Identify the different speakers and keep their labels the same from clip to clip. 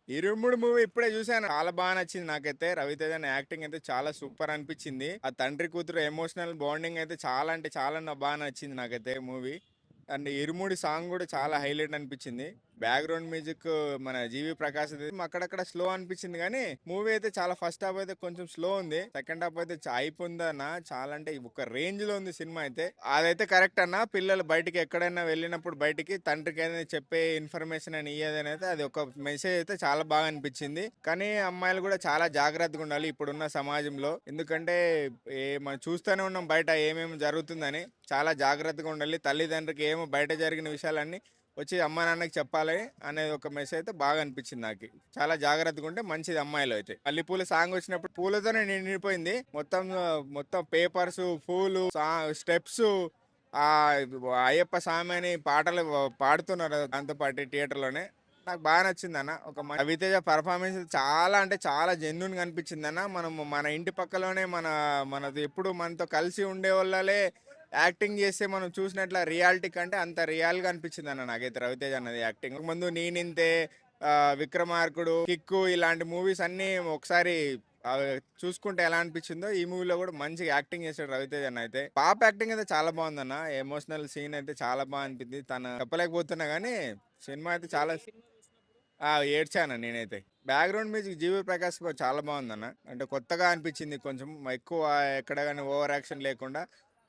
Speaker 1: 'ఇరుముడు' movie ఇప్పుడే చూసాను. చాలా బాగా నచ్చింది నాకైతే. 'రవితేజ' యాక్టింగ్ అయితే చాలా సూపర్ అనిపించింది. ఆ తండ్రి కూతురు ఎమోషనల్ బాండింగ్ అయితే చాలా అంటే చాలా బాగా నచ్చింది నాకైతే మూవీ. అండ్ 'ఇరుముడి' సాంగ్ కూడా చాలా హైలైట్ అనిపించింది. బ్యాక్గ్రౌండ్ మ్యూజిక్ మన జీవి ప్రకాష్ అక్కడక్కడ స్లో అనిపించింది కానీ మూవీ అయితే చాలా ఫస్ట్ హాఫ్ అయితే కొంచెం స్లో ఉంది. సెకండ్ హాఫ్ అయితే అయిపోయిందన్న చాలా అంటే ఒక రేంజ్ లో ఉంది సినిమా అయితే. అదైతే కరెక్ట్ అన్న. పిల్లలు బయటికి ఎక్కడైనా వెళ్ళినప్పుడు బయటికి తండ్రికి ఏదైనా చెప్పే ఇన్ఫర్మేషన్ అని ఇయ్యేదని అయితే అది ఒక మెసేజ్ అయితే చాలా బాగా అనిపించింది. కానీ అమ్మాయిలు కూడా చాలా జాగ్రత్తగా ఉండాలి ఇప్పుడున్న సమాజంలో. ఎందుకంటే మనం చూస్తూనే ఉన్నాం బయట ఏమేమి జరుగుతుందని. చాలా జాగ్రత్తగా ఉండాలి. తల్లిదండ్రికి ఏమో బయట జరిగిన విషయాలన్నీ వచ్చి అమ్మ నాన్నకి చెప్పాలి అనేది ఒక మెసేజ్ అయితే బాగా అనిపించింది నాకు. చాలా జాగ్రత్తగా ఉంటే మంచిది అమ్మాయిలు అయితే. మల్లెపూల సాంగ్ వచ్చినప్పుడు పూలతోనే నిండిపోయింది మొత్తం. మొత్తం పేపర్స్, పూలు, స్టెప్స్, ఆ అయ్యప్ప స్వామి అని పాటలు పాడుతున్నారు దాంతో పాటు థియేటర్ లోనే. నాకు బాగా నచ్చింది అన్న. ఒక రవితేజ పర్ఫార్మెన్స్ చాలా అంటే చాలా జెన్యున్ గా అనిపించింది అన్న. మనం మన ఇంటి పక్కలోనే మనది ఎప్పుడు మనతో కలిసి ఉండే వాళ్ళే యాక్టింగ్ చేస్తే మనం చూసినట్ల రియాలిటీ కంటే అంత రియల్ గా అనిపించింది అన్న నాకైతే రవితేజ అన్నది యాక్టింగ్. ముందు నేనింతే, విక్రమార్కుడు, కిక్కు ఇలాంటి మూవీస్ అన్ని ఒకసారి ఆ, చూసుకుంటే ఎలా అనిపించిందో ఈ మూవీలో కూడా మంచిగా యాక్టింగ్ చేశాడు రవితేజ అన్న అయితే. పాప యాక్టింగ్ అయితే చాలా బాగుందన్న. ఎమోషనల్ సీన్ అయితే చాలా బాగా అనిపించింది. తను చెప్పలేకపోతున్నా కానీ సినిమా అయితే చాలా ఏడ్చాను నేనైతే. బ్యాక్గ్రౌండ్ మ్యూజిక్ జీవి ప్రకాష్ చాలా బాగుందన్న. అంటే కొత్తగా అనిపించింది కొంచెం. ఎక్కువ ఎక్కడ కానీ ఓవర్ యాక్షన్ లేకుండా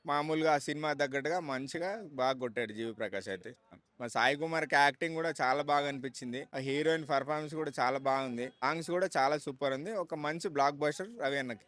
Speaker 1: మామూలుగా ఆ సినిమా తగ్గట్టుగా మంచిగా బాగా కొట్టాడు జీవి ప్రకాష్ అయితే. మా సాయి కుమార్కి యాక్టింగ్ కూడా చాలా బాగా అనిపించింది. ఆ హీరోయిన్ పర్ఫార్మెన్స్ కూడా చాలా బాగుంది. సాంగ్స్ కూడా చాలా సూపర్ ఉంది. ఒక మంచి బ్లాక్ బస్టర్ రవి అన్నకి.